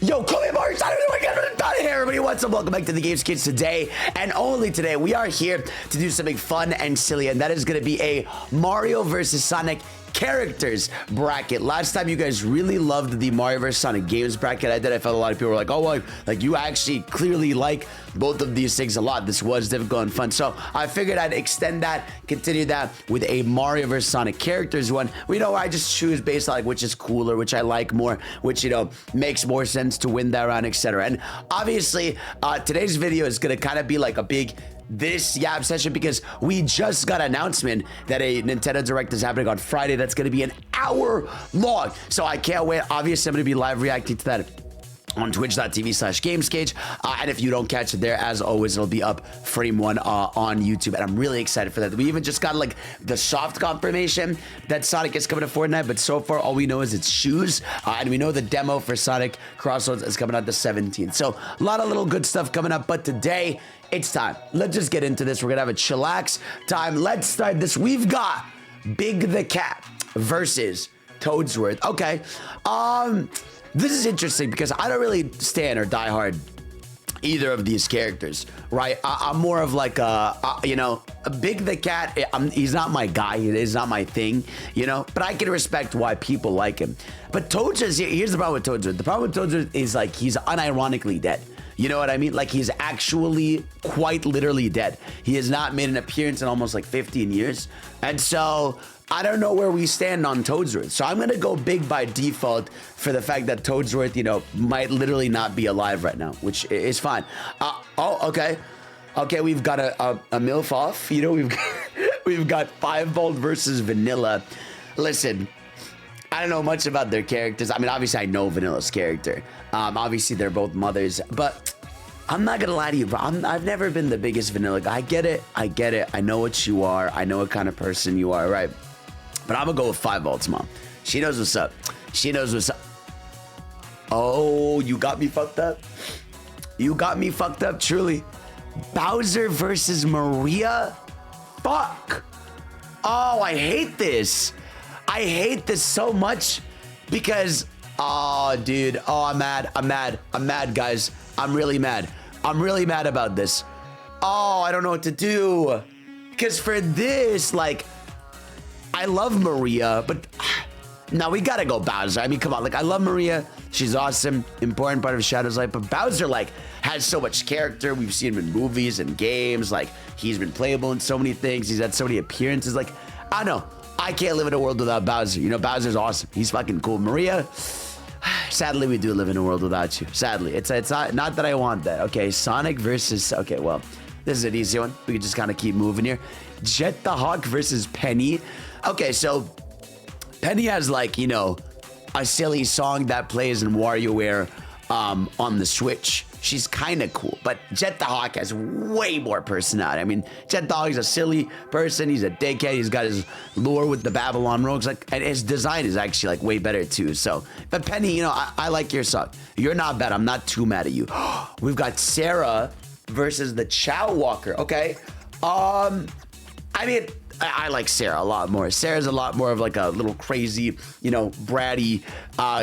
Yo, come here, Mario. Hey, everybody, what's up? Welcome back to the Games Kids. Today, and only today, we are here to do something fun and silly, and that is going to be a Mario versus Sonic characters bracket. Last time you guys really loved the Mario vs Sonic games bracket I did. I felt a lot of people were like, oh, well, like you actually clearly like both of these things a lot. This was difficult and fun, so I figured I'd extend that, continue that with a Mario vs Sonic characters one. You know, I just choose based on like which is cooler, which I like more, which, you know, makes more sense to win that round, etc. And obviously today's video is gonna kind of be like a big this Yab session because we just got an announcement that a Nintendo Direct is happening on Friday. That's going to be an hour long. So I can't wait. Obviously, I'm going to be live reacting to that on twitch.tv/gamescage. And if you don't catch it there, as always, it'll be up frame one on YouTube. And I'm really excited for that. We even just got like the soft confirmation that Sonic is coming to Fortnite. But so far, all we know is it's shoes. And we know the demo for Sonic Crossroads is coming out the 17th. So a lot of little good stuff coming up. But today, it's time. Let's just get into this. We're gonna have a chillax time. Let's start this. We've got Big the Cat versus Toadsworth. Okay. This is interesting because I don't really stand or die hard either of these characters, right? I'm more of like you know, Big the Cat. He's not my guy. He's not my thing, you know. But I can respect why people like him. But Toadsworth, here's the problem with Toadsworth. The problem with Toadsworth is like he's unironically dead. You know what I mean? Like he's actually quite literally dead. He has not made an appearance in almost like 15 years. And so I don't know where we stand on Toadsworth. So I'm going to go big by default for the fact that Toadsworth, you know, might literally not be alive right now, which is fine. Oh, okay. Okay, we've got a MILF off. You know, we've got 5-Volt versus Vanilla. Listen, I don't know much about their characters. I mean, obviously I know Vanilla's character. Obviously they're both mothers, but I'm not gonna lie to you, bro. I've never been the biggest Vanilla guy. I get it. I know what you are. I know what kind of person you are, right? But I'm gonna go with 5-Volt's mom. She knows what's up. She knows what's up. Oh, you got me fucked up. You got me fucked up, truly. Bowser versus Maria? Fuck. Oh, I hate this. I hate this so much because, oh, dude. Oh, I'm mad. I'm mad, guys. I'm really mad. I'm really mad about this. Oh, I don't know what to do. Because for this, like, I love Maria, but now we gotta go Bowser. I mean, come on. Like, I love Maria. She's awesome. Important part of Shadow's life. But Bowser, like, has so much character. We've seen him in movies and games. Like, he's been playable in so many things. He's had so many appearances. Like, I don't know. I can't live in a world without Bowser. You know, Bowser's awesome. He's fucking cool. Maria, sadly, we do live in a world without you. Sadly. It's not that I want that. Okay, Sonic versus... Okay, well, this is an easy one. We can just kind of keep moving here. Jet the Hawk versus Penny. Okay, so Penny has, like, you know, a silly song that plays in WarioWare on the Switch. She's kind of cool, but Jet the Hawk has way more personality. I mean, Jet the Hawk is a silly person. He's a dickhead. He's got his lure with the Babylon Rogues, like, and his design is actually like way better too. So, but Penny, you know, I like your song. You're not bad. I'm not too mad at you. We've got Sarah versus the Chow Walker. Okay, I mean, I like Sarah a lot more. Sarah's a lot more of like a little crazy, you know, bratty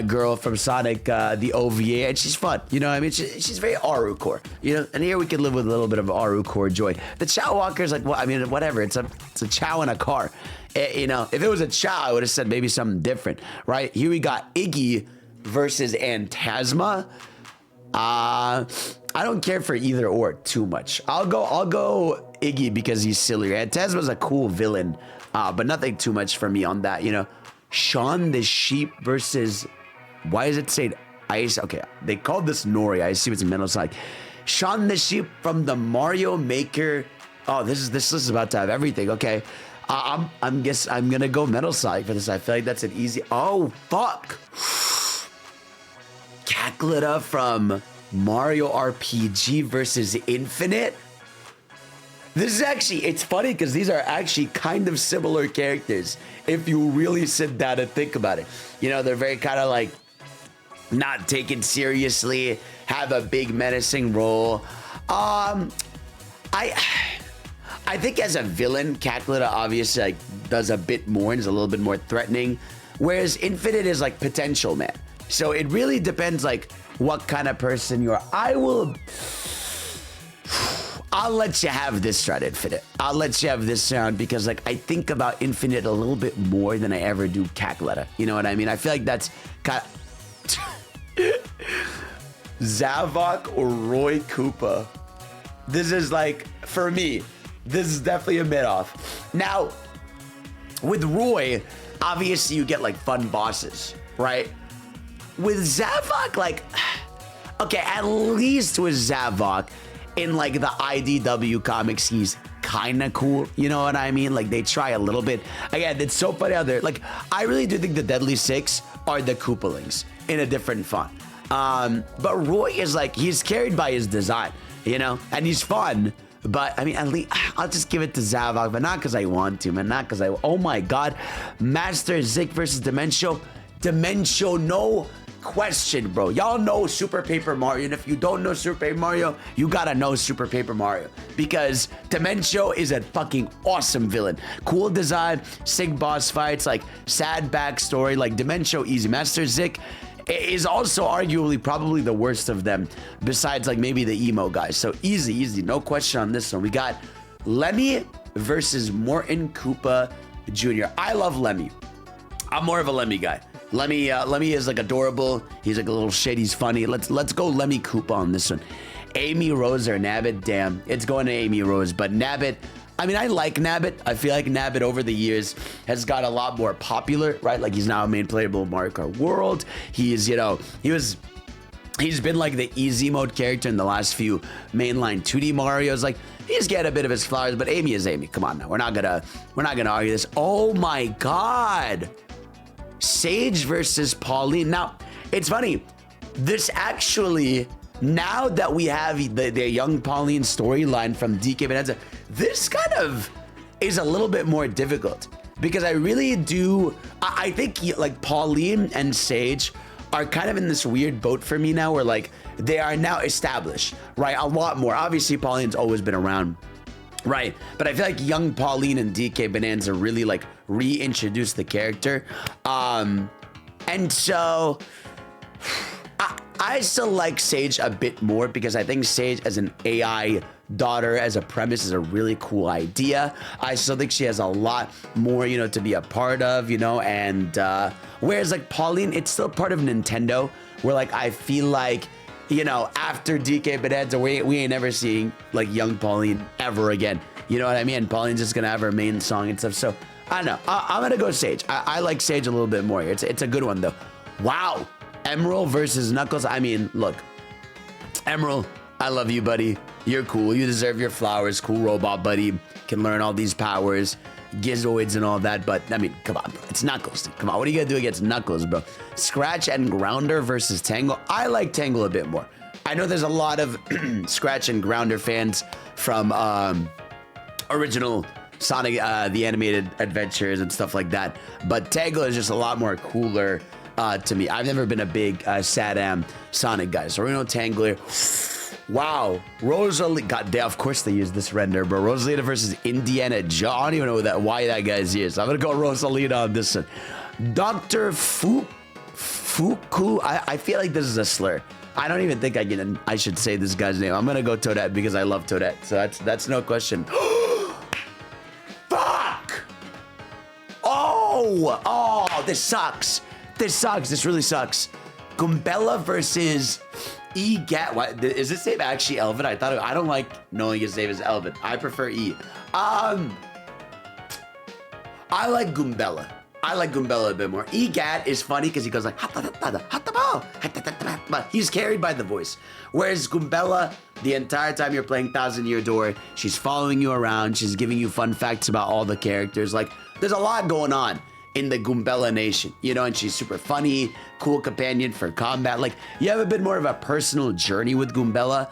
girl from Sonic, the OVA, and she's fun. You know what I mean? She's very Aru core, you know, and here we can live with a little bit of Aru core joy. The Chow Walker is like, well, I mean, whatever. It's a Chow in a car. You know, if it was a Chow, I would have said maybe something different, right? Here we got Iggy versus Antasma. I don't care for either or too much. I'll go Iggy because he's sillier. Antasma's a cool villain, but nothing too much for me on that, you know. Shaun the Sheep versus, why does it say Ice? Okay, they called this Nori. I assume it's Metal Sonic. Shaun the Sheep from the Mario Maker. Oh, this is about to have everything. Okay, I'm gonna go Metal Sonic for this. I feel like that's an easy. Oh fuck. Cackletta from Mario RPG versus Infinite. This is actually, it's funny because these are actually kind of similar characters if you really sit down and think about it. You know, they're very kind of like not taken seriously, have a big menacing role. I think as a villain, Cackletta obviously like does a bit more and is a little bit more threatening, whereas Infinite is like potential, man. So it really depends like what kind of person you are. I'll let you have this round, Infinite. I'll let you have this round because, like, I think about Infinite a little bit more than I ever do Kakleta. You know what I mean? I feel like that's kind of... Zavok or Roy Koopa. This is, like, for me, this is definitely a mid-off. Now, with Roy, obviously you get, like, fun bosses, right? With Zavok, like... Okay, at least with Zavok... in like the IDW comics, he's kind of cool. You know what I mean? Like they try a little bit. Again, it's so funny out there. Like I really do think the Deadly Six are the Koopalings in a different font. But Roy is like, he's carried by his design, you know, and he's fun. But I mean, at least I'll just give it to Zavok, but not because I want to, man. Not because I, oh my God. Master Zik versus Dementio. Dementio, no question, bro. Y'all know Super Paper Mario, and if you don't know Super Paper Mario, you gotta know Super Paper Mario because Dementio is a fucking awesome villain. Cool design, sick boss fights, like sad backstory, like Dementio easy. Master Zik is also arguably probably the worst of them, besides like maybe the emo guys. So easy, no question on this one. We got Lemmy versus Morton Koopa Jr. I love Lemmy. I'm more of a Lemmy guy. Lemmy is like adorable. He's like a little shit. He's funny. Let's go Lemmy Koopa on this one. Amy Rose or Nabbit? Damn, it's going to Amy Rose. But Nabbit, I mean, I like Nabbit. I feel like Nabbit over the years has got a lot more popular, right? Like he's now a main playable Mario Kart World. He's, you know, he's been like the easy mode character in the last few mainline 2D Marios. Like he's getting a bit of his flowers, but Amy is Amy. Come on now, we're not gonna argue this. Oh my God. Sage versus Pauline. Now, it's funny. This actually, now that we have the young Pauline storyline from DK Bonanza, this kind of is a little bit more difficult because I really do. I think like Pauline and Sage are kind of in this weird boat for me now where like they are now established, right? A lot more. Obviously, Pauline's always been around. Right, but I feel like young Pauline and DK Bonanza really like reintroduced the character, and so I still like Sage a bit more because I think Sage as an AI daughter as a premise is a really cool idea. I still think she has a lot more, you know, to be a part of, you know, and whereas like Pauline, it's still part of Nintendo, where like I feel like, you know, after DK Bonanza, we ain't never seeing like young Pauline ever again. You know what I mean? And Pauline's just gonna have her main song and stuff. So I don't know. I'm gonna go Sage. I like Sage a little bit more here. It's a good one though. Wow, Emerald versus Knuckles. I mean, look, Emerald, I love you, buddy. You're cool. You deserve your flowers. Cool robot, buddy. Can learn all these powers, Gizoids and all that. But I mean, come on, bro. It's Knuckles. Come on, what are you gonna do against Knuckles, bro? Scratch and Grounder versus Tangle. I like Tangle a bit more. I know there's a lot of Scratch and Grounder fans from original Sonic, the animated adventures and stuff like that. But Tangle is just a lot more cooler to me. I've never been a big Sad-Am Sonic guy. So we're gonna Tangler. Wow, Rosalina. God damn, of course they use this render, bro. Rosalina versus Indiana Jones. I don't even know why that guy's here. So I'm gonna go Rosalina on this one. Dr. Fuku. I feel like this is a slur. I don't even think I should say this guy's name. I'm gonna go Toadette because I love Toadette. So that's no question. Fuck! Oh, this sucks. This really sucks. Gumbella versus E-Gat. What is this name actually Elvin? I don't like knowing his name is Elvin. I prefer E. I like Gumbella. I like Gumbella a bit more. E-Gat is funny because he goes like, he's carried by the voice. Whereas Gumbella, the entire time you're playing Thousand Year Door, she's following you around. She's giving you fun facts about all the characters. Like, there's a lot going on in the Gumbella Nation, you know, and she's super funny, cool companion for combat. Like, you have a bit more of a personal journey with Gumbella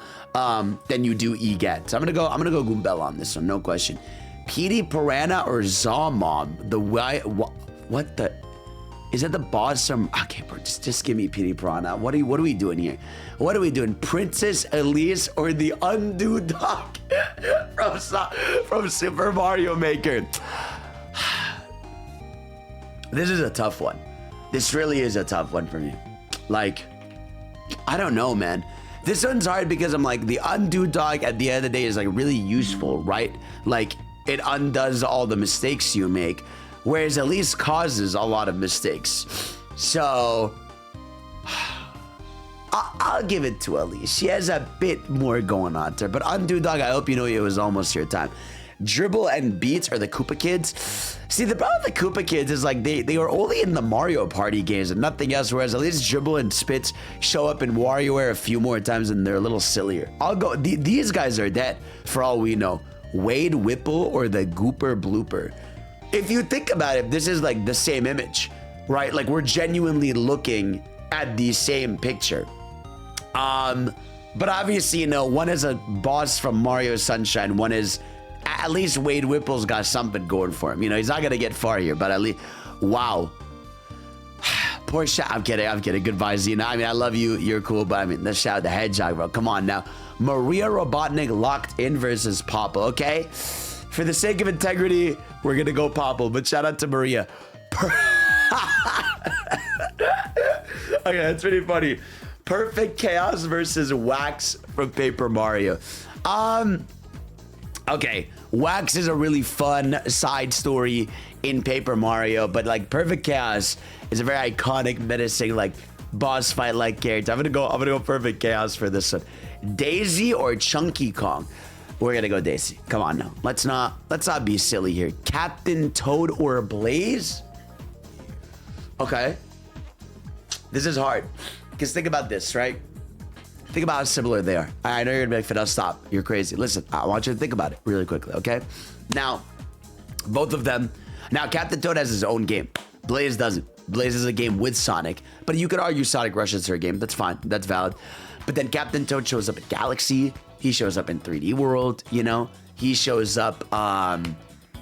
than you do E-Gat. So I'm gonna go Gumbella on this one, no question. Petey Piranha or Zawmom? What the? Is that the boss from? Okay, bro, just give me Petey Piranha. What are we doing here? What are we doing? Princess Elise or the Undo Dog from Super Mario Maker? This is a tough one. This really is a tough one for me. Like, I don't know, man. This one's hard because I'm like, the undo dog at the end of the day is like really useful, right? Like it undoes all the mistakes you make, whereas Elise causes a lot of mistakes. So I'll give it to Elise. She has a bit more going on to her, but undo dog, I hope you know it was almost your time. Dribble and Beats are the Koopa Kids. See, the problem with the Koopa Kids is like they are only in the Mario Party games and nothing else, whereas at least Dribble and Spitz show up in WarioWare a few more times and they're a little sillier. I'll go, these guys are dead for all we know. Wade Whipple or the Gooper Blooper. If you think about it, this is like the same image, right? Like we're genuinely looking at the same picture. But obviously, you know, one is a boss from Mario Sunshine, one is... At least Wade Whipple's got something going for him. You know, he's not going to get far here, but at least... Wow. Poor Shao. I'm kidding. Goodbye, Zena. I mean, I love you. You're cool, but I mean, let's Shao the Hedgehog, bro. Come on now. Maria Robotnik locked in versus Popple, okay? For the sake of integrity, we're going to go Popple, but shout out to Maria. Okay, that's pretty funny. Perfect Chaos versus Wax from Paper Mario. Okay, Wax is a really fun side story in Paper Mario, but like Perfect Chaos is a very iconic, menacing, like boss fight like character. I'm gonna go Perfect Chaos for this one. Daisy or Chunky Kong? We're gonna go Daisy. Come on now. Let's not be silly here. Captain Toad or Blaze? Okay. This is hard. Because think about this, right? Think about how similar they are. I know you're gonna be like, Fidel, stop. You're crazy. Listen, I want you to think about it really quickly, okay? Now, both of them. Now, Captain Toad has his own game. Blaze doesn't. Blaze is a game with Sonic, but you could argue Sonic rushes her game. That's fine. That's valid. But then Captain Toad shows up in Galaxy. He shows up in 3D World, you know? He shows up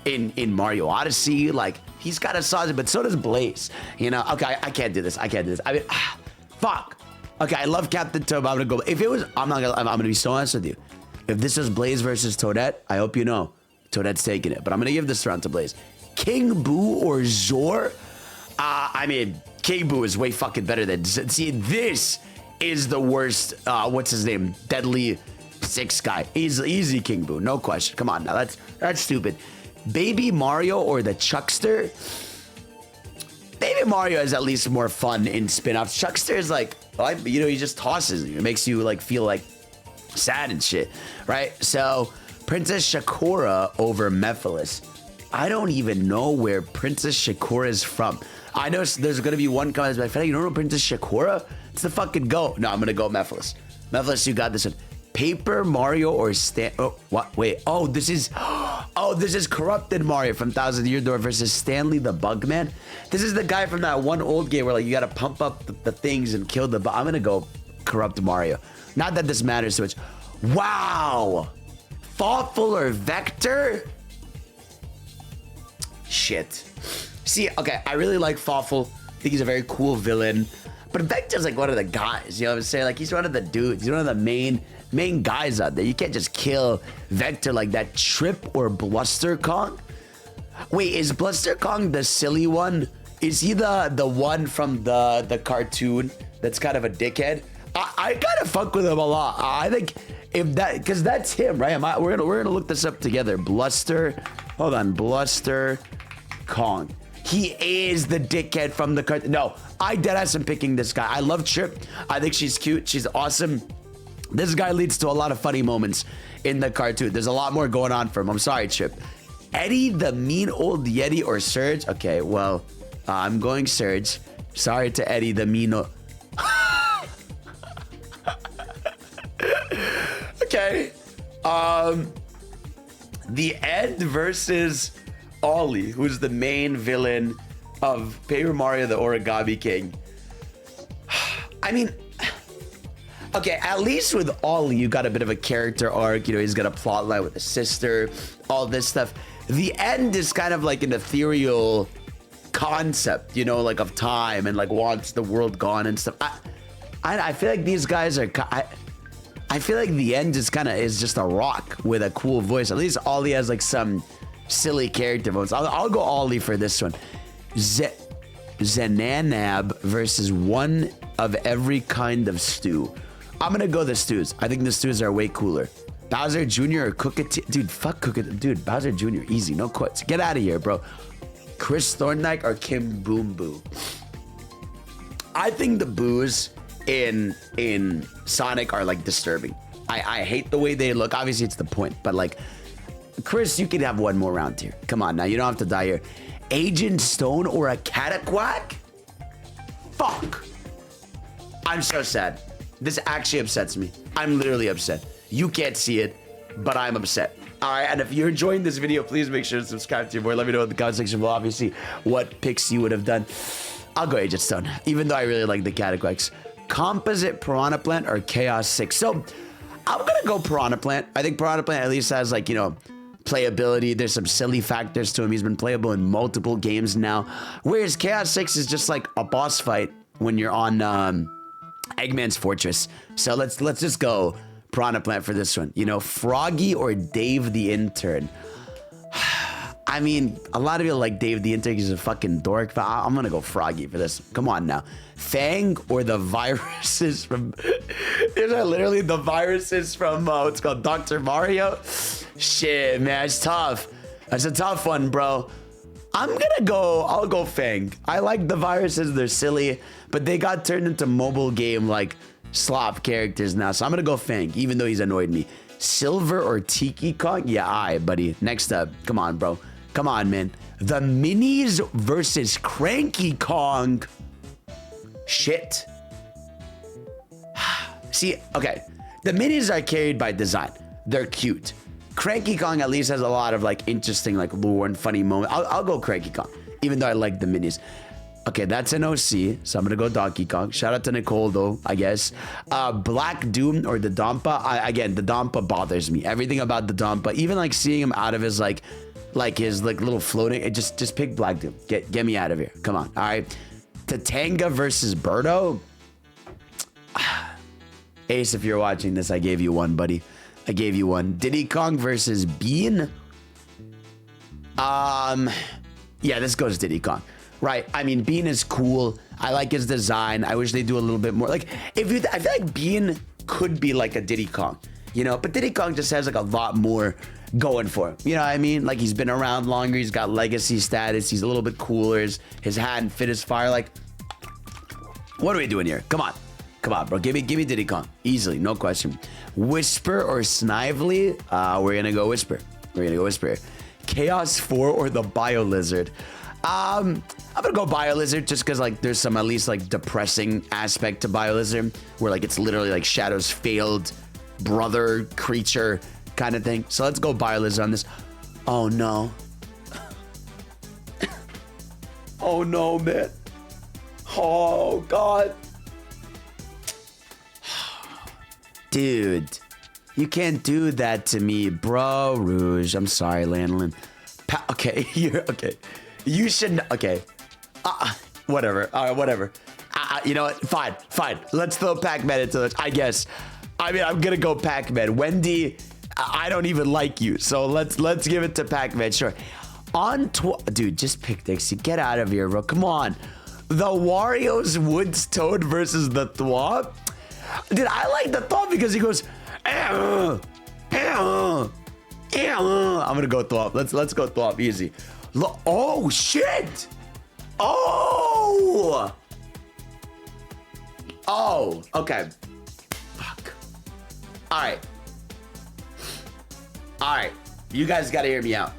in Mario Odyssey. Like, he's got a sausage, but so does Blaze. You know? Okay, I can't do this. I mean, fuck. Okay, I love Captain Toad, but I'm gonna go. If it was, I'm gonna be so honest with you. If this is Blaze versus Toadette, I hope you know Toadette's taking it. But I'm gonna give this round to Blaze. King Boo or Zor? I mean, King Boo is way fucking better than. See, this is the worst. What's his name? Deadly Six guy. Easy King Boo, no question. Come on now, that's stupid. Baby Mario or the Chuckster? Baby Mario is at least more fun in spin-offs. Chuckster is like, you know, he just tosses you. It makes you like feel like sad and shit, right? So Princess Shakura over Mephiles. I don't even know where Princess Shakura is from. I know there's gonna be one comment, but I feel like you don't know Princess Shakura? It's the fucking GOAT. No, I'm gonna go Mephiles. Mephiles, you got this one. Paper Mario or oh, what? Wait. Oh, this is Corrupted Mario from Thousand Year Door versus Stanley the Bugman. This is the guy from that one old game where like you gotta pump up the things and kill the. I'm gonna go Corrupted Mario. Not that this matters so much. Wow. Thoughtful or Vector? Shit. See, okay, I really like Thoughtful. I think he's a very cool villain. But Vector's like one of the guys, you know what I'm saying? Like he's one of the dudes. He's one of the main guys out there. You can't just kill Vector like that. Trip or Bluster Kong? Wait, is Bluster Kong the silly one? Is he the one from the cartoon that's kind of a dickhead? I kind of fuck with him a lot. I think if that, because that's him, right? We're gonna look this up together. Bluster, hold on, Bluster Kong. He is the dickhead from the cartoon. No, I deadass am picking this guy. I love Trip. I think she's cute. She's awesome. This guy leads to a lot of funny moments in the cartoon. There's a lot more going on for him. I'm sorry, Trip. Eddie the mean old Yeti or Surge? Okay, well, I'm going Surge. Sorry to Eddie the mean old... Okay. The Ed versus Ollie, who's the main villain of Paper Mario the Origami King. I mean... Okay, at least with Ollie, you got a bit of a character arc. You know, he's got a plot line with his sister, all this stuff. The end is kind of like an ethereal concept, you know, like of time and like wants the world gone and stuff. I feel like these guys are... I feel like the end is just a rock with a cool voice. At least Ollie has like some silly character voice. I'll go Ollie for this one. Zenanab versus one of every kind of stew. I'm gonna go the stews. I think the stews are way cooler. Bowser Jr. or Cookit, dude, fuck Cookit, dude, Bowser Jr. easy, no quits. Get out of here, bro. Chris Thorndike or Kim Boom Boo. I think the boos in Sonic are like disturbing. I hate the way they look. Obviously, it's the point, but like, Chris, you can have one more round here. Come on now, you don't have to die here. Agent Stone or a Cataquack? Fuck. I'm so sad. This actually upsets me. I'm literally upset. You can't see it, but I'm upset. All right, and if you're enjoying this video, please make sure to subscribe to your boy. Let me know in the comment section below, obviously, what picks you would have done. I'll go Agent Stone, even though I really like the Cataquacks. Composite Piranha Plant or Chaos 6? So, I'm gonna go Piranha Plant. I think Piranha Plant at least has, like, you know, playability. There's some silly factors to him. He's been playable in multiple games now. Whereas Chaos 6 is just like a boss fight when you're on Eggman's Fortress. So let's just go Piranha Plant for this one. You know, Froggy or Dave the Intern? I mean, a lot of people like Dave the Intern. He's a fucking dork, but I'm gonna go Froggy for this. Come on now. Fang or the viruses from... These are literally the viruses from, what's called Dr. Mario? Shit, man, it's tough. That's a tough one, bro. I'll go Fang. I like the viruses, they're silly, but they got turned into mobile game, like, slop characters now, so I'm gonna go Fang, even though he's annoyed me. Silver or Tiki Kong? Yeah, alright, buddy. Next up. Come on, bro. Come on, man. The Minis versus Cranky Kong. Shit. See, okay. The Minis are carried by design. They're cute. Cranky Kong at least has a lot of, like, interesting, like, lore and funny moments. I'll go Cranky Kong, even though I like the Minis. Okay, that's an OC, so I'm gonna go Donkey Kong. Shout out to Nicole, though, I guess. Black Doom or the Dompa? Again, the Dompa bothers me. Everything about the Dompa, even, like, seeing him out of his, like his, like, little floating, it just pick Black Doom. Get me out of here. Come on, all right? Tatanga versus Birdo? Ace, if you're watching this, I gave you one, buddy. I gave you one. Diddy Kong versus Bean? Yeah, this goes Diddy Kong. Right, I mean, Bean is cool. I like his design. I wish they do a little bit more. Like, I feel like Bean could be like a Diddy Kong, you know? But Diddy Kong just has like a lot more going for him. You know what I mean? Like, he's been around longer. He's got legacy status. He's a little bit cooler. His hand fit his fire. Like, what are we doing here? Come on. Come on, bro. Give me Diddy Kong. Easily, no question. Whisper or Snively? We're gonna go Whisper. We're gonna go Whisper. Chaos 4 or the Bio Lizard? I'm gonna go Bio Lizard just because, like, there's some at least, like, depressing aspect to Bio Lizard where, like, it's literally like Shadow's failed brother creature kind of thing. So let's go Bio Lizard on this. Oh no. Oh no, man. Oh god. Dude, you can't do that to me, bro. Rouge, I'm sorry, Landlin. Okay, you're okay. You shouldn't. Okay, whatever. All right, whatever. You know what? Fine. Let's throw Pac-Man into this. I guess. I mean, I'm gonna go Pac-Man. Wendy, I don't even like you, so let's give it to Pac-Man. Sure. Dude, just pick Dixie. Get out of here, bro. Come on. The Wario's Woods Toad versus the Thwomp. Dude, I like the Thwomp because he goes. I'm gonna go Thwomp. Let's go Thwomp. Easy. Oh shit! Oh! Okay. Fuck. All right. You guys gotta hear me out.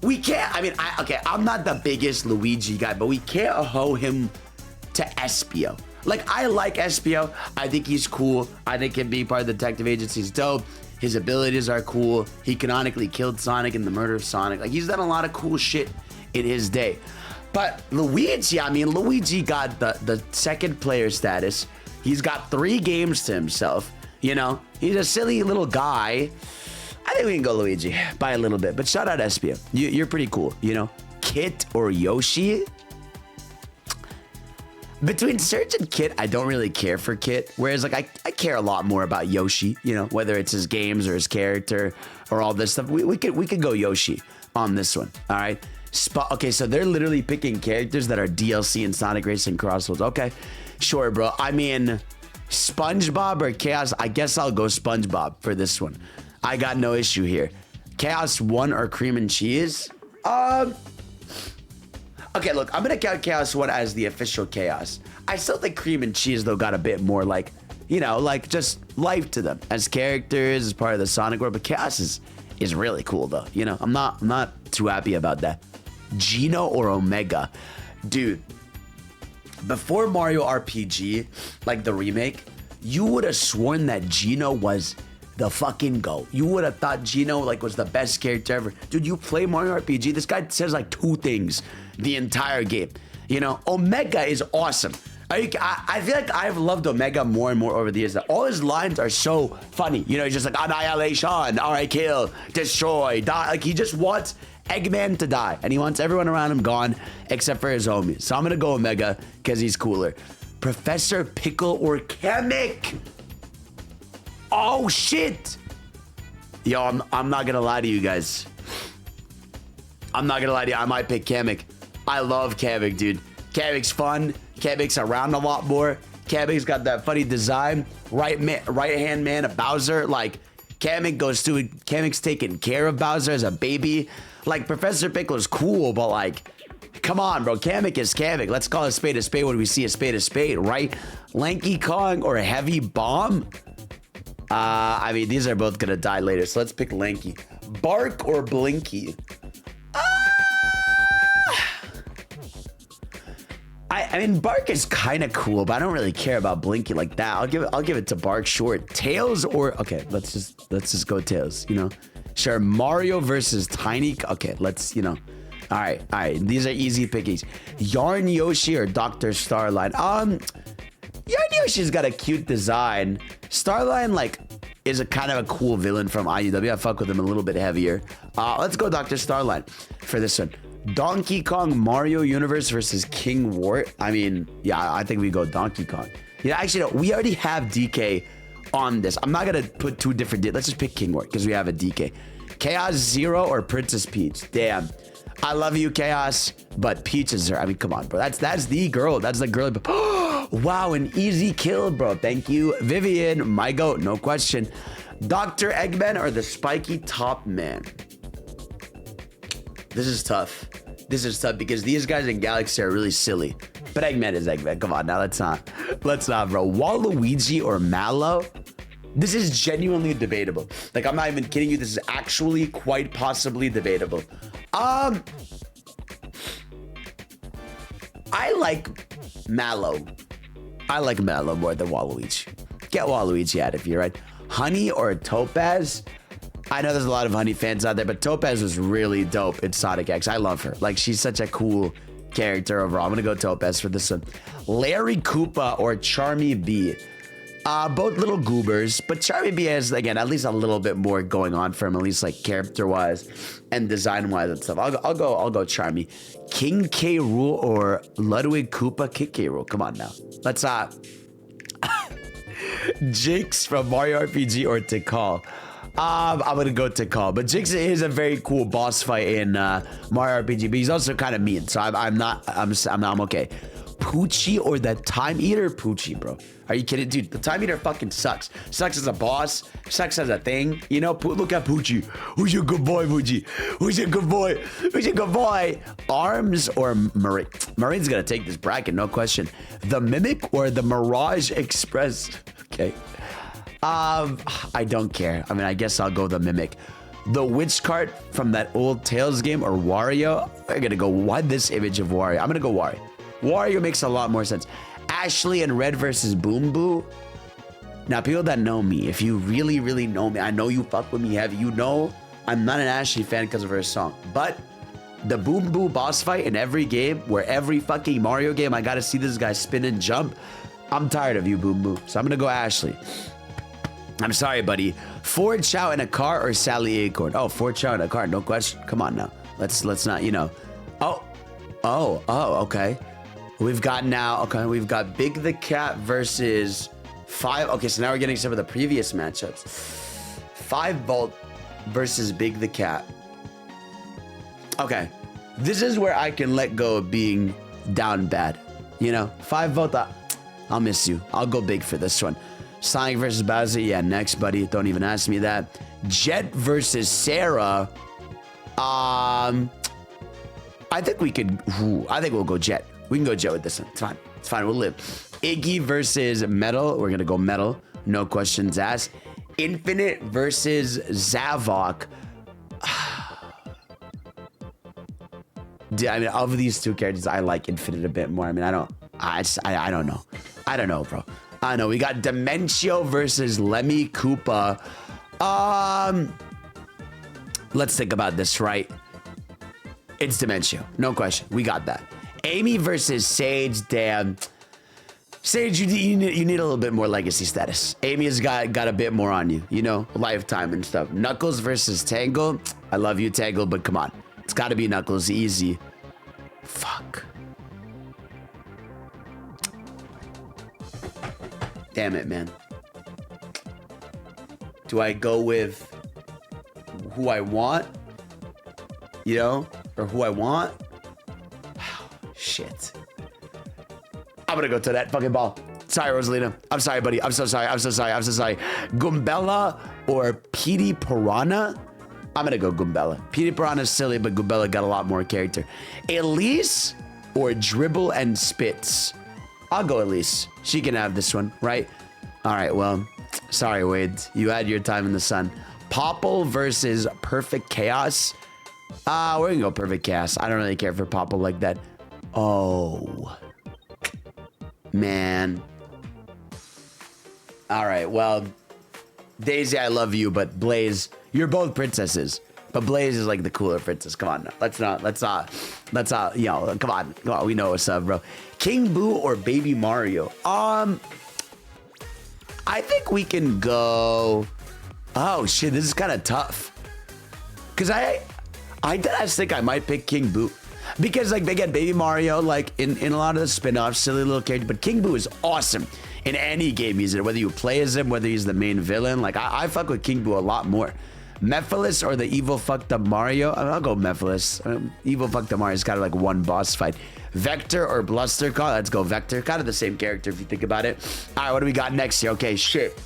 We can't. I mean, I'm not the biggest Luigi guy, but we can't hoe him to Espio. Like, I like Espio. I think he's cool. I think him being part of the detective agency is dope. His abilities are cool. He canonically killed Sonic in the murder of Sonic. Like, he's done a lot of cool shit in his day. But Luigi, I mean, Luigi got the second player status. He's got 3 games to himself. You know, he's a silly little guy. I think we can go Luigi by a little bit. But shout out Espio. You're pretty cool, you know. Kit or Yoshi? Between Surge and Kit, I don't really care for Kit. Whereas, like, I care a lot more about Yoshi, you know, whether it's his games or his character or all this stuff. We could go Yoshi on this one, all right? Okay, so they're literally picking characters that are DLC in Sonic Racing Crossroads. Okay, sure, bro. I mean, SpongeBob or Chaos? I guess I'll go SpongeBob for this one. I got no issue here. Chaos 1 or Cream and Cheese? Okay, look, I'm gonna count Chaos 1 as the official Chaos. I still think Cream and Cheese, though, got a bit more, like, you know, like, just life to them as characters, as part of the Sonic world. But Chaos is really cool, though. You know, I'm not too happy about that. Geno or Omega? Dude, before Mario RPG, like the remake, you would have sworn that Geno was the fucking GOAT. You would have thought Geno like was the best character ever. Dude, you play Mario RPG, this guy says like 2 things the entire game. You know, Omega is awesome. I feel like I've loved Omega more and more over the years. All his lines are so funny. You know, he's just like, annihilation, all right, kill, destroy, die. Like, he just wants Eggman to die. And he wants everyone around him gone except for his homies. So I'm going to go Omega because he's cooler. Professor Pickle or Kamek? Oh, shit. Yo, I'm not going to lie to you guys. I'm not going to lie to you. I might pick Kamek. I love Kamek, dude. Kamek's fun. Kamek's around a lot more. Kamek's got that funny design. Right-hand man of Bowser. Like, Kamek's taking care of Bowser as a baby. Like, Professor Pickle is cool, but like, come on, bro. Kamek is Kamek. Let's call a spade when we see a spade, right? Lanky Kong or Heavy Bomb? I mean, these are both gonna die later, so let's pick Lanky. Bark or Blinky? I mean, Bark is kind of cool, but I don't really care about Blinky like that. I'll give it to Bark. Short. Tails or okay, let's just go Tails. You know, sure. Mario versus Tiny. Okay, let's All right. These are easy pickies. Yarn Yoshi or Dr. Starline. Yarn Yoshi's got a cute design. Starline like is a kind of a cool villain from IUW. I fuck with him a little bit heavier. Let's go Dr. Starline for this one. Donkey Kong Mario Universe versus King Wart. I mean, yeah, I think we go Donkey Kong. Yeah, actually, no, we already have DK on this. I'm not gonna put 2 different. Let's just pick King Wart because we have a DK. Chaos Zero or Princess Peach. Damn, I love you, Chaos, but Peach is her. I mean, come on, bro. That's the girl. That's the girl. Wow, an easy kill, bro. Thank you, Vivian. My goat, no question. Dr. Eggman or the Spiky Top Man. This is tough. This is tough because these guys in Galaxy are really silly. But Eggman is Eggman. Come on now, let's not, bro. Waluigi or Mallow? This is genuinely debatable. Like, I'm not even kidding you. This is actually quite possibly debatable. I like Mallow. I like Mallow more than Waluigi. Get Waluigi out of here, right? Honey or Topaz? I know there's a lot of Honey fans out there, but Topaz was really dope in Sonic X. I love her. Like, she's such a cool character overall. I'm gonna go Topaz for this one. Larry Koopa or Charmy B? Both little goobers, but Charmy B has, again, at least a little bit more going on for him, at least like character-wise and design-wise and stuff. I'll go Charmy. King K. Rool or Ludwig Koopa? King K. Rool. Come on now. Let's Jinx from Mario RPG or Tikal? I'm gonna go Tikal, but Jinx is a very cool boss fight in Mario RPG, but he's also kind of mean, so I'm okay. Poochie or the Time Eater? Poochie, bro. Are you kidding? Dude, the Time Eater fucking sucks. Sucks as a boss. Sucks as a thing. You know, look at Poochie. Who's your good boy, Poochie? Who's your good boy? Who's your good boy? Arms or Marine? Marine's gonna take this bracket, no question. The Mimic or the Mirage Express? Okay. I don't care. I mean, I guess I'll go the Mimic. The Witch Cart from that old Tails game or Wario? I'm gonna go, why this image of Wario? I'm gonna go Wario. Wario makes a lot more sense. Ashley and Red versus Boom Boo. Now, people that know me, if you really, really know me, I know you fuck with me heavy. You know I'm not an Ashley fan because of her song. But the Boom Boo boss fight in every game, where every fucking Mario game, I gotta see this guy spin and jump. I'm tired of you, Boom Boo. So I'm gonna go Ashley. I'm sorry, buddy. Ford Chow in a car or Sally Acorn? Oh, Ford Chow in a car, no question. Come on now. Let's not, you know. Oh, okay. We've got Big the Cat versus 5. Okay, so now we're getting some of the previous matchups. 5 Volt versus Big the Cat. Okay. This is where I can let go of being down bad. You know, 5 vote. I'll miss you. I'll go big for this one. Sonic versus Bowser. Yeah, next, buddy. Don't even ask me that. Jet versus Sarah. I think we could. I think we'll go Jet. We can go Jet with this one. It's fine. It's fine. We'll live. Iggy versus Metal. We're gonna go Metal. No questions asked. Infinite versus Zavok. I mean, of these two characters, I like Infinite a bit more. I mean, I don't know. I don't know, bro. I know. We got Dementio versus Lemmy Koopa. Let's think about this, right? It's Dementio. No question. We got that. Amy versus Sage. Damn. Sage, you need a little bit more legacy status. Amy has got a bit more on you, you know, lifetime and stuff. Knuckles versus Tangle. I love you, Tangle, but come on. It's got to be Knuckles. Easy. Fuck. Damn it, man. Do I go with who I want? You know? Or who I want? Shit. I'm gonna go to that fucking ball. Sorry, Rosalina. I'm sorry, buddy. I'm so sorry. I'm so sorry. I'm so sorry. Goombella or Petey Piranha? I'm gonna go Goombella. Petey Piranha's silly, but Goombella got a lot more character. Elise or Dribble and Spitz? I'll go Elise. She can have this one, right? All right, well, sorry, Wade. You had your time in the sun. Popple versus Perfect Chaos. We're gonna go Perfect Chaos. I don't really care for Popple like that. Oh. Man. All right, well, Daisy, I love you, but Blaze, you're both princesses. But Blaze is like the cooler princess. Come on, let's not, you know, come on, we know what's up, bro. King Boo or Baby Mario? I think we can go, oh shit, this is kind of tough. Cause I just think I might pick King Boo. Because like again, Baby Mario, like in a lot of the spin-offs, silly little character, but King Boo is awesome in any game he's in, whether you play as him, whether he's the main villain. Like I fuck with King Boo a lot more. Mephiles or the evil fucked up Mario? I'll go Mephiles. Evil fucked up Mario's got like one boss fight. Vector or Bluster Call? Let's go Vector. Kind of the same character if you think about it. All right, what do we got next here? Okay, shit.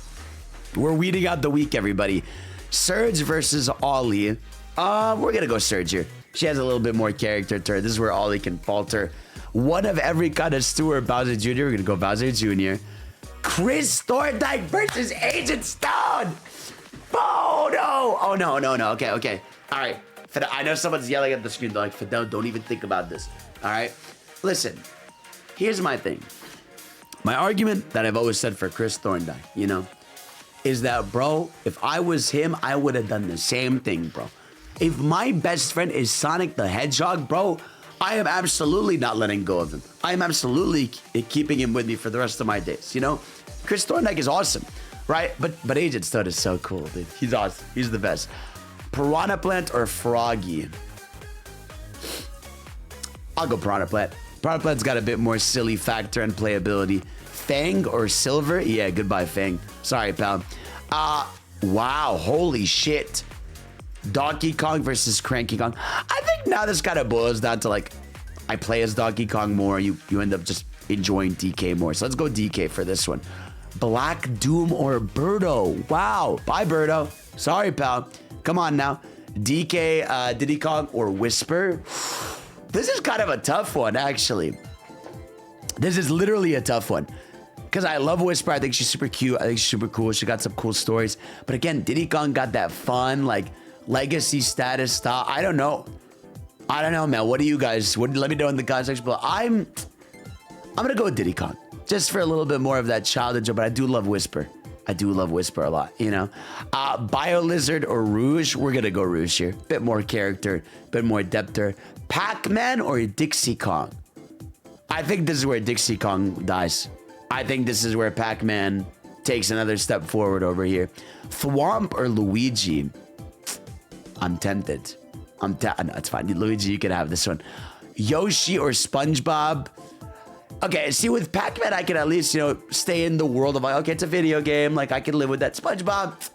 We're weeding out the week, everybody. Surge versus Ollie. We're gonna go Surge here. She has a little bit more character to her. This is where Ollie can falter. One of every kind of Stewart, Bowser Jr. We're gonna go Bowser Jr. Chris Thorndike versus Agent Stone. Oh no! Oh no! Okay. All right. I know someone's yelling at the screen. They're like, Fidel, don't even think about this. All right. Listen. Here's my thing. My argument that I've always said for Chris Thorndike, you know, is that, bro, if I was him, I would have done the same thing, bro. If my best friend is Sonic the Hedgehog, bro, I am absolutely not letting go of him. I am absolutely keeping him with me for the rest of my days, you know? Chris Thorndike is awesome, right? But Agent Stud is so cool, dude. He's awesome. He's the best. Piranha Plant or Froggy? I'll go Piranha Plant. Piranha Plant's got a bit more silly factor and playability. Fang or Silver? Yeah, goodbye, Fang. Sorry, pal. Wow, holy shit. Donkey Kong versus Cranky Kong. I think now this kind of boils down to like, I play as Donkey Kong more. You end up just enjoying DK more. So let's go DK for this one. Black Doom or Birdo? Wow. Bye, Birdo. Sorry, pal. Come on now. DK, Diddy Kong or Whisper? This is kind of a tough one, actually. This is literally a tough one. Because I love Whisper. I think she's super cute. I think she's super cool. She got some cool stories. But again, Diddy Kong got that fun, like, legacy status style. I don't know, man. What do you guys? Let me know in the comment section. But I'm gonna go with Diddy Kong just for a little bit more of that childish. But I do love Whisper. I do love Whisper a lot. You know, Bio Lizard or Rouge? We're gonna go Rouge here. Bit more character, bit more depth there. Pac-Man or Dixie Kong? I think this is where Dixie Kong dies. I think this is where Pac-Man takes another step forward over here. Thwomp or Luigi? I'm tempted. No, it's fine. Luigi, you can have this one. Yoshi or SpongeBob? Okay, see, with Pac-Man, I can at least, you know, stay in the world of like, okay, it's a video game. Like, I can live with that. SpongeBob,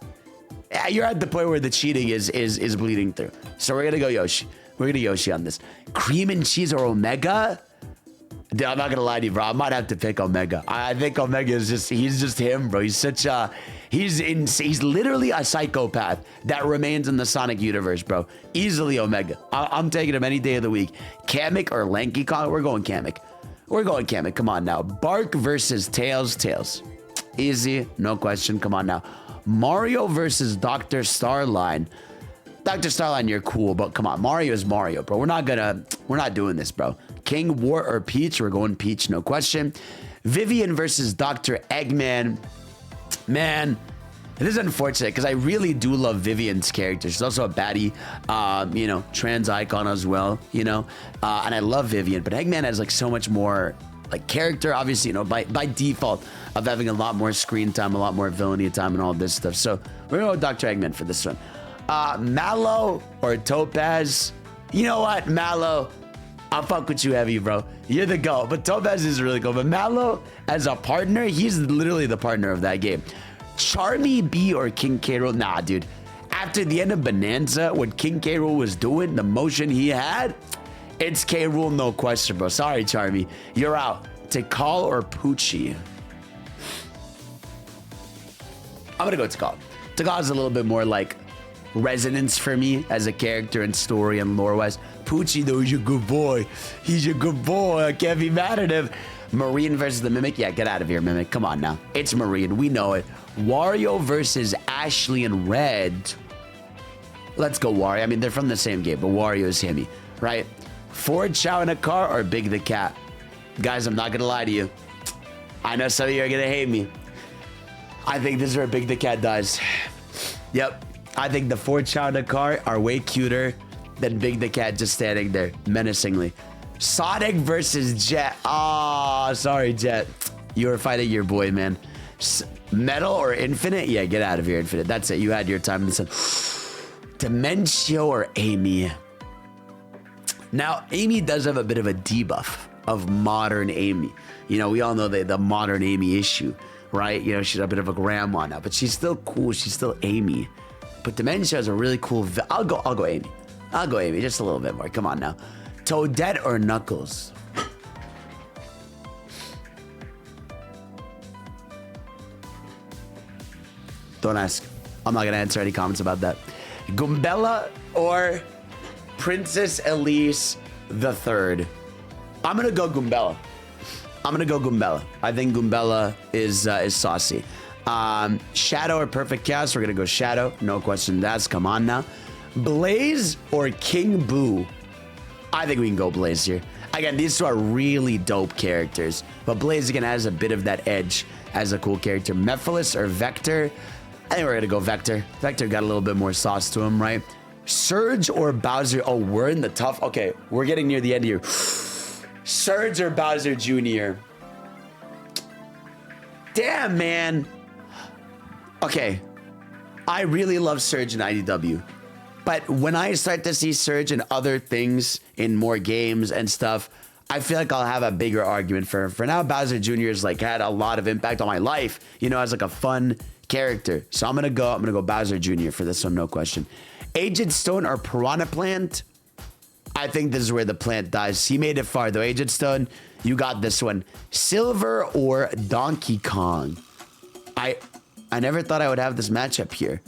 yeah, you're at the point where the cheating is bleeding through. So we're gonna go Yoshi. We're gonna Yoshi on this. Cream and cheese or Omega? Dude, I'm not gonna lie to you, bro. I might have to pick Omega. I think Omega is he's just him, bro. He's such a, he's literally a psychopath that remains in the Sonic universe, bro. Easily Omega. I'm taking him any day of the week. Kamek or Lanky Kong? We're going Kamek. We're going Kamek. Come on now. Bark versus Tails. Tails. Easy. No question. Come on now. Mario versus Dr. Starline. Dr. Starline, you're cool, but come on. Mario is Mario, bro. We're not doing this, bro. King, War, or Peach? We're going Peach, no question. Vivian versus Dr. Eggman. Man, it is unfortunate because I really do love Vivian's character. She's also a baddie, you know, trans icon as well, you know, and I love Vivian, but Eggman has like so much more like character, obviously, you know, by default of having a lot more screen time, a lot more villainy time and all this stuff. So we're going to go with Dr. Eggman for this one. Mallow or Topaz? You know what, Mallow? I'll fuck with you heavy, bro. You're the GOAT. But Topaz is really cool. But Mallow, as a partner, he's literally the partner of that game. Charmy B or King K. Rool? Nah, dude. After the end of Bonanza, what King K. Rool was doing, the motion he had, it's K. Rool, no question, bro. Sorry, Charmy. You're out. Tikal or Poochie? I'm gonna go Tikal. Tikal is a little bit more like resonance for me as a character and story and lore-wise. Poochie, though, he's a good boy. He's a good boy. I can't be mad at him. Marine versus the Mimic? Yeah, get out of here, Mimic. Come on now. It's Marine. We know it. Wario versus Ashley and Red. Let's go Wario. I mean, they're from the same game, but Wario is Himmy, right? Ford Chow in a car or Big the Cat? Guys, I'm not going to lie to you. I know some of you are going to hate me. I think this is where Big the Cat dies. Yep. I think the Ford Chow in a car are way cuter than Big the Cat just standing there menacingly. Sonic versus Jet. Oh, sorry, Jet. You were fighting your boy, man. Metal or Infinite? Yeah, get out of here, Infinite. That's it. You had your time. Dementio or Amy? Now, Amy does have a bit of a debuff of modern Amy. You know, we all know the modern Amy issue, right? You know, she's a bit of a grandma now, but she's still cool. She's still Amy. But Dementia is a really cool. I'll go Amy. I'll go Amy just a little bit more. Come on now. Toadette or Knuckles? Don't ask. I'm not gonna answer any comments about that. Goombella or Princess Elise the Third? I'm gonna go Goombella. I'm gonna go Goombella. I think Goombella is saucy. Shadow or Perfect Chaos? We're gonna go Shadow. No question asked. Come on now. Blaze or King Boo? I think we can go Blaze here. Again, these two are really dope characters, but Blaze again has a bit of that edge as a cool character. Mephiles or Vector? I think we're gonna go Vector. Vector got a little bit more sauce to him, right? Surge or Bowser? Oh, we're in the tough. Okay, we're getting near the end here. Surge or Bowser Jr.? Damn, man. Okay, I really love Surge in IDW, but when I start to see Surge in other things, in more games and stuff, I feel like I'll have a bigger argument for now. Bowser Jr. has like had a lot of impact on my life, you know, as like a fun character. So I'm gonna go Bowser Jr. for this one, no question. Aged Stone or Piranha Plant? I think this is where the plant dies. He made it far though. Aged Stone, you got this one. Silver or Donkey Kong? I never thought I would have this matchup here.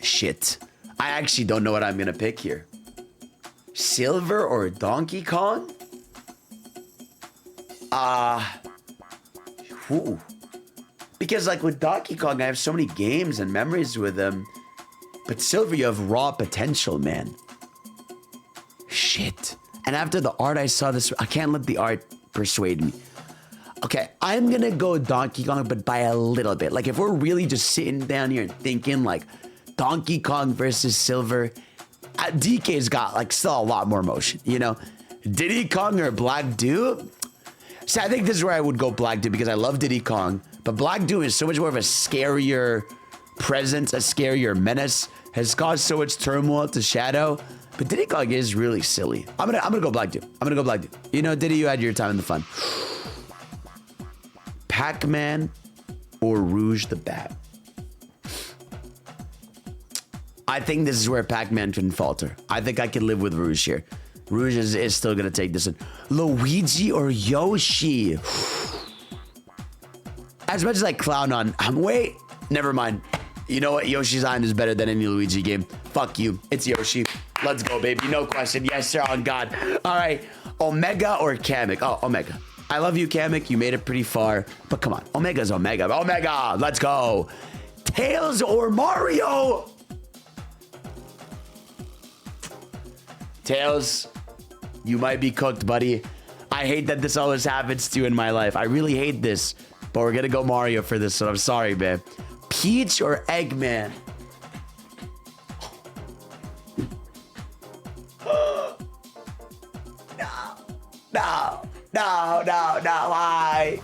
Shit. I actually don't know what I'm gonna pick here. Silver or Donkey Kong? Because like with Donkey Kong, I have so many games and memories with him. But Silver, you have raw potential, man. Shit. And after the art I saw this, I can't let the art persuade me. Okay, I'm gonna go Donkey Kong, but by a little bit. Like if we're really just sitting down here and thinking like Donkey Kong versus Silver, DK's got like still a lot more motion, you know? Diddy Kong or Black Dew? See, I think this is where I would go Black Dew because I love Diddy Kong, but Black Dew is so much more of a scarier presence, a scarier menace, has caused so much turmoil to Shadow. But Diddy Kong is really silly. I'm gonna go Black Dew. I'm gonna go Black Dew. You know, Diddy, you had your time in the fun. Pac-Man or Rouge the Bat? I think this is where Pac-Man can falter. I think I can live with Rouge here. Rouge is still going to take this in. Luigi or Yoshi? As much as I clown on... wait, never mind. You know what? Yoshi's Island is better than any Luigi game. Fuck you. It's Yoshi. Let's go, baby. No question. Yes, sir. On God. All right. Omega or Kamek? Oh, Omega. I love you, Kamek. You made it pretty far. But come on. Omega's Omega. Omega. Let's go. Tails or Mario? Tails, you might be cooked, buddy. I hate that this always happens to you in my life. I really hate this. But we're going to go Mario for this one. I'm sorry, man. Peach or Eggman? No, why?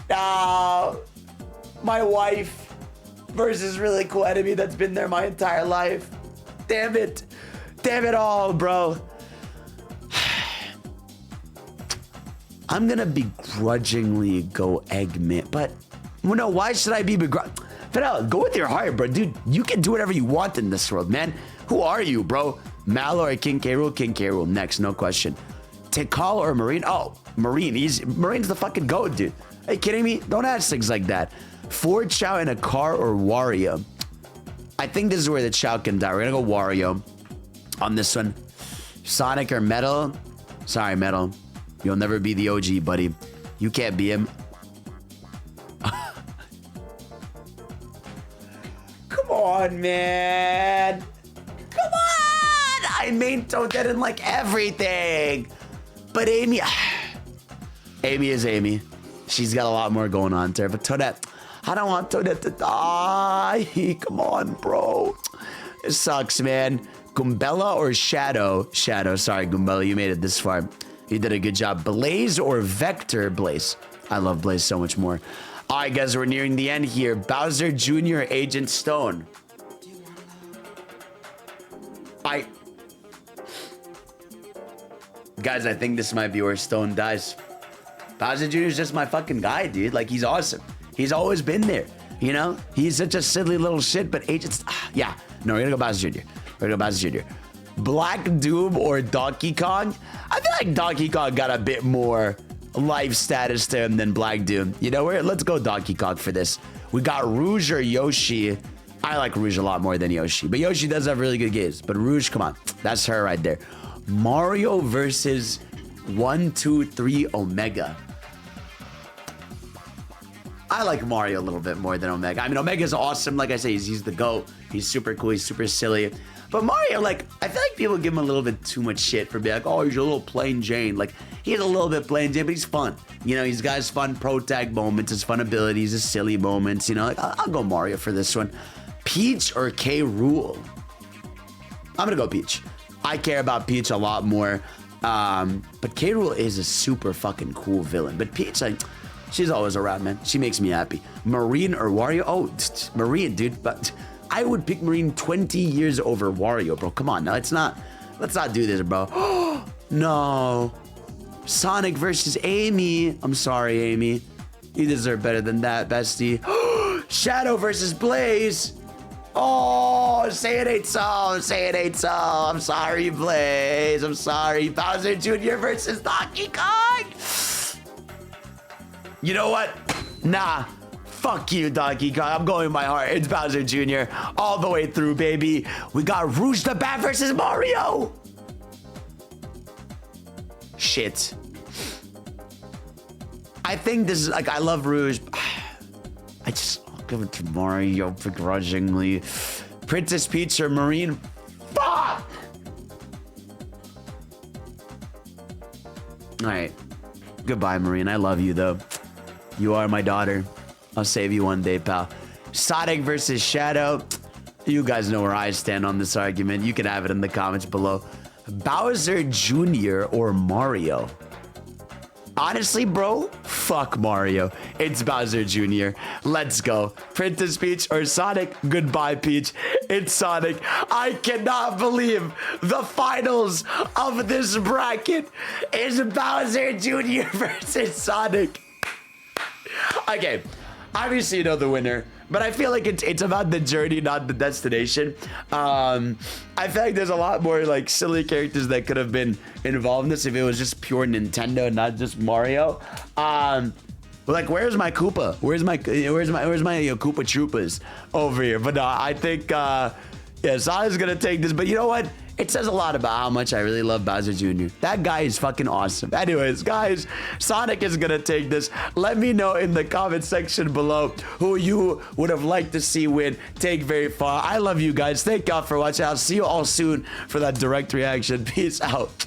No. My wife versus really cool enemy that's been there my entire life. Damn it. Damn it all, bro. I'm gonna begrudgingly go Eggman, but no, why should I be Fidel, go with your heart, bro. Dude, you can do whatever you want in this world, man. Who are you, bro? Mallow or King K. Rool? King K. Rool. Next, no question. Tikal or Marine? Oh, Marine. Marine's the fucking GOAT, dude. Are you kidding me? Don't ask things like that. Ford Chow in a car or Wario? I think this is where the Chow can die. We're gonna go Wario on this one. Sonic or Metal? Sorry, Metal. You'll never be the OG, buddy. You can't be him. Come on, man. Come on. I main Toadette in like everything. But Amy... Amy is Amy. She's got a lot more going on to her. But Toadette... I don't want Toadette to die. Come on, bro. It sucks, man. Goombella or Shadow? Shadow. Sorry, Goombella. You made it this far. You did a good job. Blaze or Vector? Blaze. I love Blaze so much more. All right, guys. We're nearing the end here. Bowser Jr. or Agent Stone? Guys, I think this might be where Stone dies. Bowser Jr. is just my fucking guy, dude. Like, he's awesome. He's always been there. You know? He's such a silly little shit, but Agents... yeah. No, we're gonna go Bowser Jr. We're gonna go Bowser Jr. Black Doom or Donkey Kong? I feel like Donkey Kong got a bit more life status to him than Black Doom. You know, let's go Donkey Kong for this. We got Rouge or Yoshi. I like Rouge a lot more than Yoshi, but Yoshi does have really good games. But Rouge, come on. That's her right there. Mario versus 1, 2, 3 Omega. I like Mario a little bit more than Omega. I mean, Omega's awesome. Like I say, he's the GOAT. He's super cool. He's super silly. But Mario, like, I feel like people give him a little bit too much shit for being like, oh, he's a little plain Jane. Like, he's a little bit plain Jane, but he's fun. You know, he's got his fun pro tag moments, his fun abilities, his silly moments. You know, like, I'll go Mario for this one. Peach or K. Rool? I'm going to go Peach. I care about Peach a lot more. But K. Rool is a super fucking cool villain. But Peach, like... she's always around, man. She makes me happy. Marine or Wario? Oh, Marine, dude. But I would pick Marine 20 years over Wario, bro. Come on, now let's not do this, bro. No. Sonic versus Amy. I'm sorry, Amy. You deserve better than that, bestie. Shadow versus Blaze. Oh, say it ain't so. Say it ain't so. I'm sorry, Blaze. I'm sorry. Bowser Jr. versus Donkey Kong. You know what? Nah. Fuck you, Donkey Kong. I'm going with my heart. It's Bowser Jr. all the way through, baby. We got Rouge the Bat versus Mario. Shit. I think this is like, I love Rouge. I'll give it to Mario begrudgingly. Princess Peach or Marine? Fuck! All right. Goodbye, Marine. I love you, though. You are my daughter. I'll save you one day, pal. Sonic versus Shadow. You guys know where I stand on this argument. You can have it in the comments below. Bowser Jr. or Mario? Honestly, bro, fuck Mario. It's Bowser Jr. Let's go. Princess Peach or Sonic? Goodbye, Peach. It's Sonic. I cannot believe the finals of this bracket is Bowser Jr. versus Sonic. Okay, obviously you know the winner. But I feel like it's about the journey, not the destination. I feel like there's a lot more like silly characters that could have been involved in this if it was just pure Nintendo, not just Mario. Like, where's my Koopa? Where's my Koopa Troopas over here? But I think yeah, Sonic's gonna take this. But you know what? It says a lot about how much I really love Bowser Jr. That guy is fucking awesome. Anyways, guys, Sonic is gonna take this. Let me know in the comment section below who you would have liked to see win Take Very Far. I love you guys. Thank y'all for watching. I'll see you all soon for that direct reaction. Peace out.